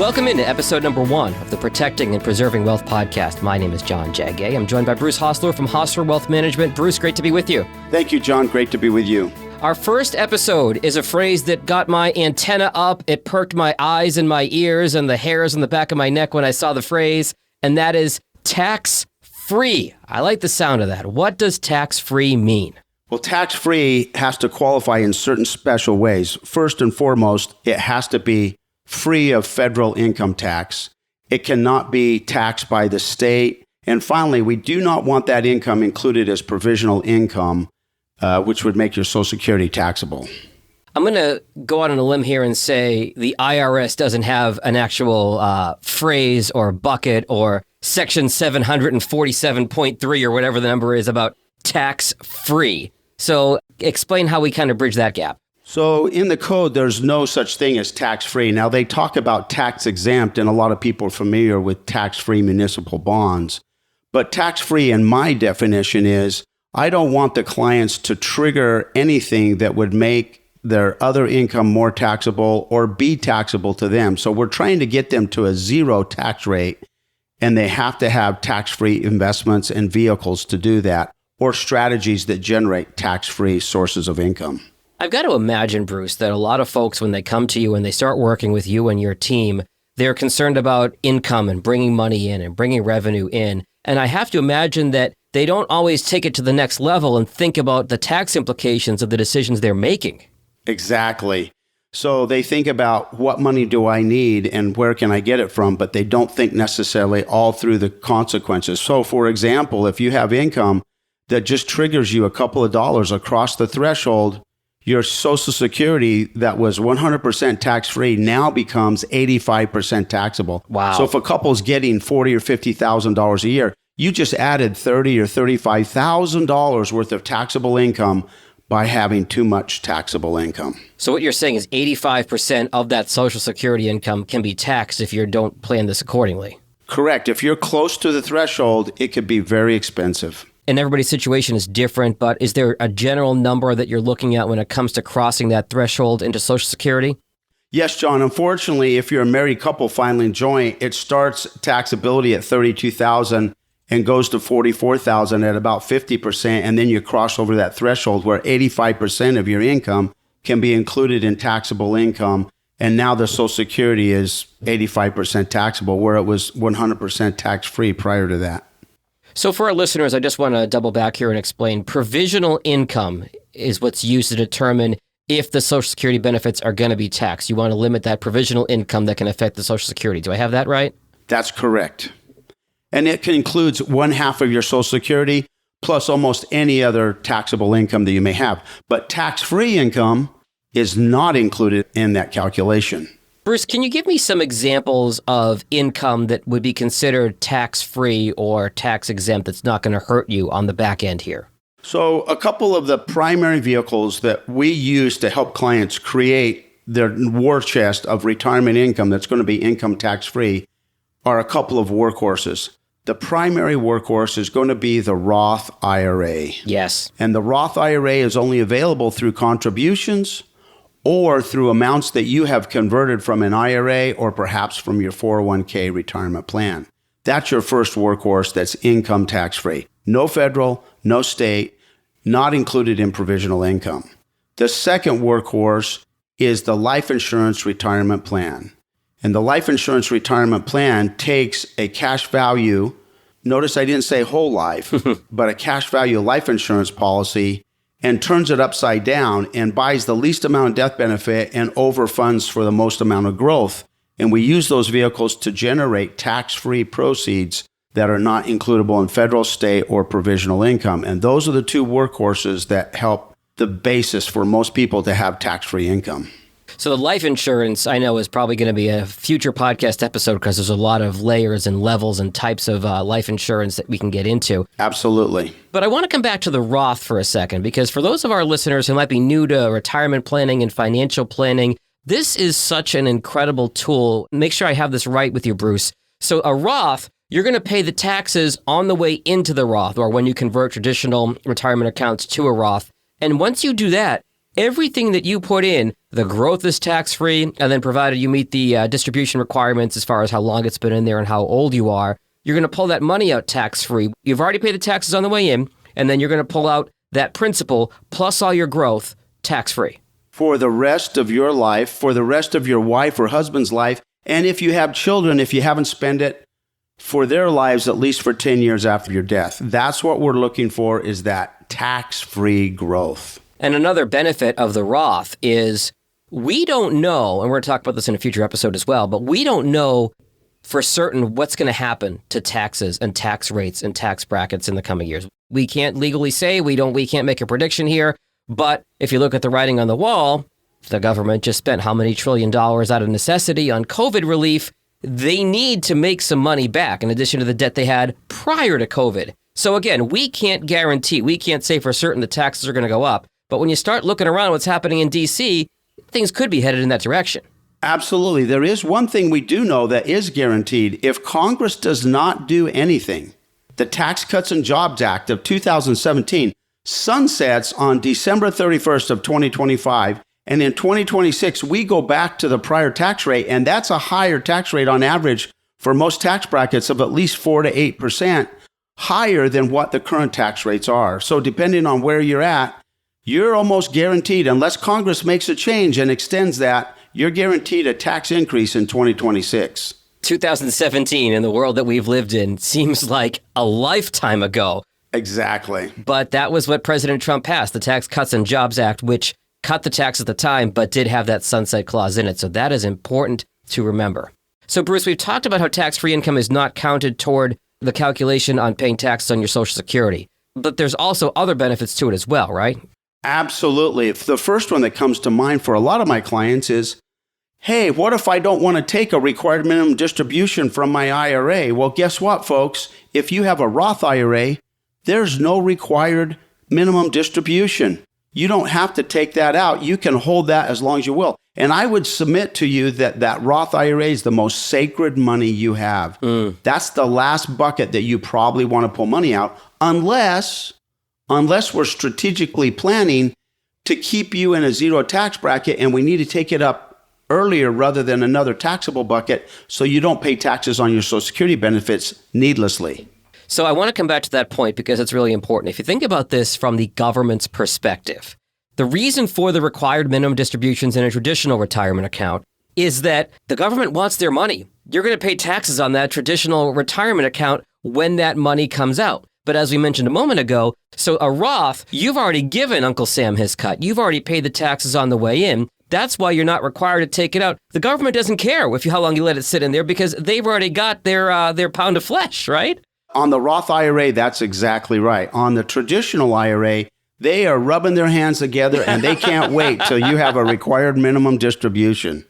Welcome into episode number 1 of the Protecting and Preserving Wealth podcast. My name is Jon Gay. I'm joined by Bruce Hosler from Hosler Wealth Management. Bruce, great to be with you. Thank you, John. Great to be with you. Our first episode is a phrase that got my antenna up. It perked my eyes and my ears and the hairs on the back of my neck when I saw the phrase, and that is tax-free. I like the sound of that. What does tax-free mean? Well, tax-free has to qualify in certain special ways. First and foremost, it has to be free of federal income tax. It cannot be taxed by the state. And finally, we do not want that income included as provisional income, which would make your Social Security taxable. I'm going to go out on a limb here and say the IRS doesn't have an actual phrase or bucket or section 747.3 or whatever the number is about tax-free. So explain how we kind of bridge that gap. So in the code, there's no such thing as tax-free. Now, they talk about tax-exempt, and a lot of people are familiar with tax-free municipal bonds. But tax-free, in my definition, is I don't want the clients to trigger anything that would make their other income more taxable or be taxable to them. So we're trying to get them to a zero tax rate, and they have to have tax-free investments and vehicles to do that, or strategies that generate tax-free sources of income. I've got to imagine, Bruce, that a lot of folks, when they come to you and they start working with you and your team, they're concerned about income and bringing money in and bringing revenue in. And I have to imagine that they don't always take it to the next level and think about the tax implications of the decisions they're making. Exactly. So they think about what money do I need and where can I get it from, but they don't think necessarily all through the consequences. So for example, if you have income that just triggers you a couple of dollars across the threshold, your Social Security that was 100% tax-free now becomes 85% taxable. Wow. So if a couple's getting $40,000 or $50,000 a year, you just added $30,000 or $35,000 worth of taxable income by having too much taxable income. So what you're saying is 85% of that Social Security income can be taxed if you don't plan this accordingly. Correct. If you're close to the threshold, it could be very expensive. And everybody's situation is different, but is there a general number that you're looking at when it comes to crossing that threshold into Social Security? Yes, John. Unfortunately, if you're a married couple filing joint, it starts taxability at $32,000 and goes to $44,000 at about 50%, and then you cross over that threshold where 85% of your income can be included in taxable income, and now the Social Security is 85% taxable, where it was 100% tax-free prior to that. So for our listeners, I just want to double back here and explain provisional income is what's used to determine if the Social Security benefits are going to be taxed. You want to limit that provisional income that can affect the Social Security. Do I have that right? That's correct. And it includes one half of your Social Security plus almost any other taxable income that you may have. But tax-free income is not included in that calculation. Bruce, can you give me some examples of income that would be considered tax-free or tax-exempt that's not going to hurt you on the back end here? So a couple of the primary vehicles that we use to help clients create their war chest of retirement income that's going to be income tax-free are a couple of workhorses. The primary workhorse is going to be the Roth IRA. Yes. And the Roth IRA is only available through contributions or through amounts that you have converted from an IRA or perhaps from your 401k retirement plan. That's your first workhorse that's income tax-free. No federal, no state, not included in provisional income. The second workhorse is the life insurance retirement plan. And the life insurance retirement plan takes a cash value, notice I didn't say whole life, but a cash value life insurance policy, and turns it upside down and buys the least amount of death benefit and overfunds for the most amount of growth. And we use those vehicles to generate tax-free proceeds that are not includable in federal, state, or provisional income. And those are the two workhorses that help the basis for most people to have tax-free income. So the life insurance, I know, is probably going to be a future podcast episode because there's a lot of layers and levels and types of life insurance that we can get into. Absolutely. But I want to come back to the Roth for a second, because for those of our listeners who might be new to retirement planning and financial planning, this is such an incredible tool. Make sure I have this right with you, Bruce. So a Roth, you're going to pay the taxes on the way into the Roth or when you convert traditional retirement accounts to a Roth. And once you do that, everything that you put in, the growth is tax-free, and then provided you meet the distribution requirements as far as how long it's been in there and how old you are, you're going to pull that money out tax-free. You've already paid the taxes on the way in, and then you're going to pull out that principal plus all your growth tax-free. For the rest of your life, for the rest of your wife or husband's life, and if you have children, if you haven't spent it, for their lives at least for 10 years after your death. That's what we're looking for, is that tax-free growth. And another benefit of the Roth is we don't know, and we're going to talk about this in a future episode as well, but we don't know for certain what's going to happen to taxes and tax rates and tax brackets in the coming years. We can't legally say, we can't make a prediction here, but if you look at the writing on the wall, the government just spent how many $1 trillion out of necessity on COVID relief. They need to make some money back in addition to the debt they had prior to COVID. So again, we can't guarantee, we can't say for certain the taxes are going to go up. But when you start looking around what's happening in D.C., things could be headed in that direction. Absolutely. There is one thing we do know that is guaranteed. If Congress does not do anything, the Tax Cuts and Jobs Act of 2017 sunsets on December 31st of 2025. And in 2026, we go back to the prior tax rate, and that's a higher tax rate on average for most tax brackets of at least 4 to 8%, higher than what the current tax rates are. So depending on where you're at, you're almost guaranteed, unless Congress makes a change and extends that, you're guaranteed a tax increase in 2026. 2017 in the world that we've lived in seems like a lifetime ago. Exactly. But that was what President Trump passed, the Tax Cuts and Jobs Act, which cut the tax at the time, but did have that sunset clause in it. So that is important to remember. So Bruce, we've talked about how tax-free income is not counted toward the calculation on paying taxes on your Social Security. But there's also other benefits to it as well, right? Absolutely. The first one that comes to mind for a lot of my clients is, hey, what if I don't want to take a required minimum distribution from my IRA? Well, guess what, folks? If you have a Roth IRA, there's no required minimum distribution. You don't have to take that out. You can hold that as long as you will. And I would submit to you that Roth IRA is the most sacred money you have. That's the last bucket that you probably want to pull money out, unless we're strategically planning to keep you in a zero tax bracket and we need to take it up earlier rather than another taxable bucket so you don't pay taxes on your Social Security benefits needlessly. So I want to come back to that point because it's really important. If you think about this from the government's perspective, the reason for the required minimum distributions in a traditional retirement account is that the government wants their money. You're going to pay taxes on that traditional retirement account when that money comes out. But as we mentioned a moment ago, so a Roth, you've already given Uncle Sam his cut. You've already paid the taxes on the way in. That's why you're not required to take it out. The government doesn't care how long you let it sit in there because they've already got their pound of flesh, right? On the Roth IRA, that's exactly right. On the traditional IRA, they are rubbing their hands together and they can't wait till you have a required minimum distribution.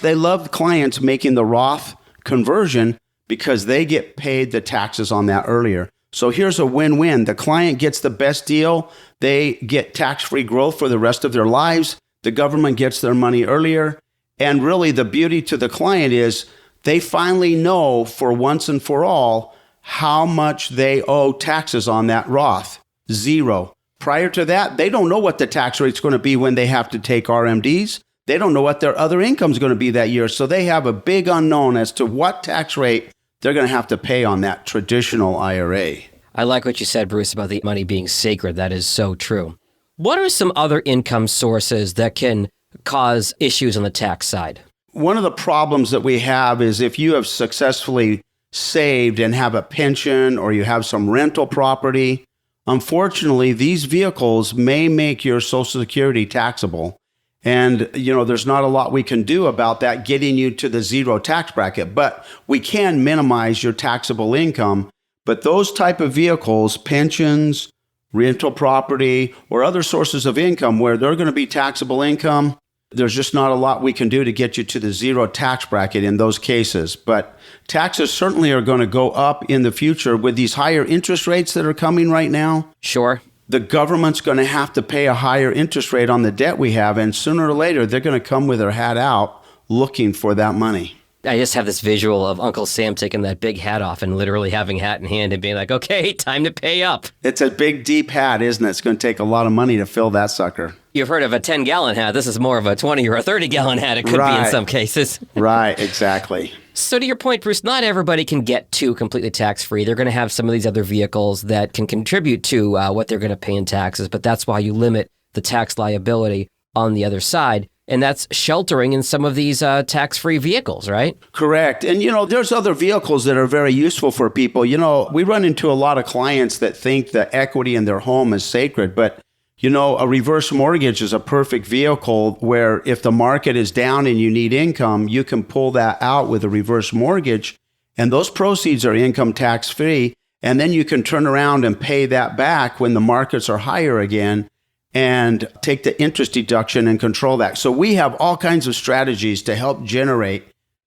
They love clients making the Roth conversion because they get paid the taxes on that earlier. So here's a win-win. The client gets the best deal. They get tax-free growth for the rest of their lives. The government gets their money earlier. And really the beauty to the client is they finally know for once and for all how much they owe taxes on that Roth. Zero. Prior to that, they don't know what the tax rate's going to be when they have to take RMDs. They don't know what their other income's going to be that year. So they have a big unknown as to what tax rate they're going to have to pay on that traditional IRA. I like what you said, Bruce, about the money being sacred. That is so true. What are some other income sources that can cause issues on the tax side? One of the problems that we have is if you have successfully saved and have a pension or you have some rental property, unfortunately, these vehicles may make your Social Security taxable. And, there's not a lot we can do about that getting you to the zero tax bracket, but we can minimize your taxable income. But those type of vehicles, pensions, rental property, or other sources of income where they're going to be taxable income, there's just not a lot we can do to get you to the zero tax bracket in those cases. But taxes certainly are going to go up in the future with these higher interest rates that are coming right now. Sure. The government's going to have to pay a higher interest rate on the debt we have, and sooner or later, they're going to come with their hat out looking for that money. I just have this visual of Uncle Sam taking that big hat off and literally having hat in hand and being like, okay, time to pay up. It's a big, deep hat, isn't it? It's going to take a lot of money to fill that sucker. You've heard of a 10-gallon hat. This is more of a 20 or a 30-gallon hat. It could be in some cases. Right, exactly. So to your point, Bruce, not everybody can get to completely tax-free. They're going to have some of these other vehicles that can contribute to what they're going to pay in taxes, but that's why you limit the tax liability on the other side. And that's sheltering in some of these tax-free vehicles, right? Correct. And, there's other vehicles that are very useful for people. We run into a lot of clients that think the equity in their home is sacred, but a reverse mortgage is a perfect vehicle where if the market is down and you need income, you can pull that out with a reverse mortgage, and those proceeds are income tax free. And then you can turn around and pay that back when the markets are higher again and take the interest deduction and control that. So we have all kinds of strategies to help generate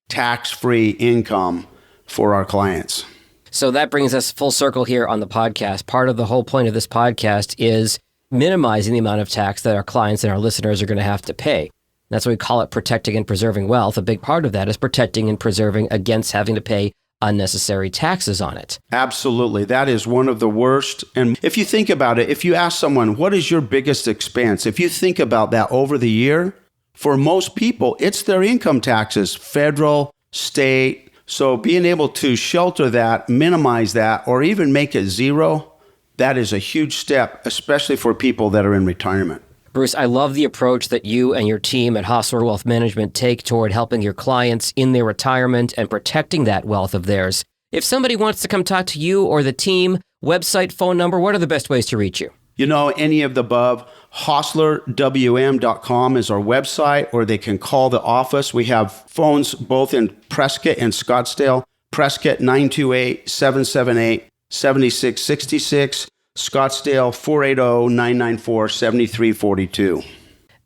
tax-free income for our clients. So that brings us full circle here on the podcast. Part of the whole point of this podcast is minimizing the amount of tax that our clients and our listeners are going to have to pay. That's why we call it protecting and preserving wealth. A big part of that is protecting and preserving against having to pay unnecessary taxes on it. Absolutely. That is one of the worst. And if you think about it, if you ask someone, what is your biggest expense? If you think about that over the year, for most people, it's their income taxes, federal, state. So being able to shelter that, minimize that, or even make it zero, that is a huge step, especially for people that are in retirement. Bruce, I love the approach that you and your team at Hosler Wealth Management take toward helping your clients in their retirement and protecting that wealth of theirs. If somebody wants to come talk to you or the team, website, phone number, what are the best ways to reach you? Any of the above. HoslerWM.com is our website, or they can call the office. We have phones both in Prescott and Scottsdale. Prescott 928-778-7666. Scottsdale 480-994-7342.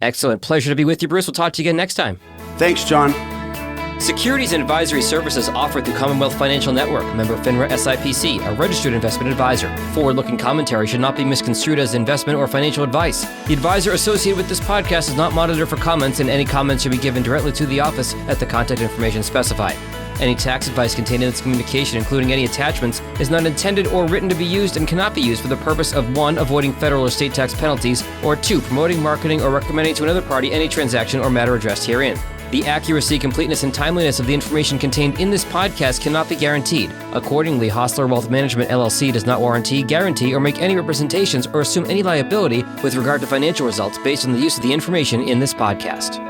Excellent. Pleasure to be with you, Bruce. We'll talk to you again next time. Thanks, John. Securities and advisory services offered through Commonwealth Financial Network, member FINRA SIPC, a registered investment advisor. Forward-looking commentary should not be misconstrued as investment or financial advice. The advisor associated with this podcast is not monitored for comments, and any comments should be given directly to the office at the contact information specified. Any tax advice contained in this communication, including any attachments, is not intended or written to be used and cannot be used for the purpose of 1. Avoiding federal or state tax penalties, or 2. Promoting, marketing, or recommending to another party any transaction or matter addressed herein. The accuracy, completeness, and timeliness of the information contained in this podcast cannot be guaranteed. Accordingly, Hosler Wealth Management, LLC does not warranty, guarantee, or make any representations or assume any liability with regard to financial results based on the use of the information in this podcast.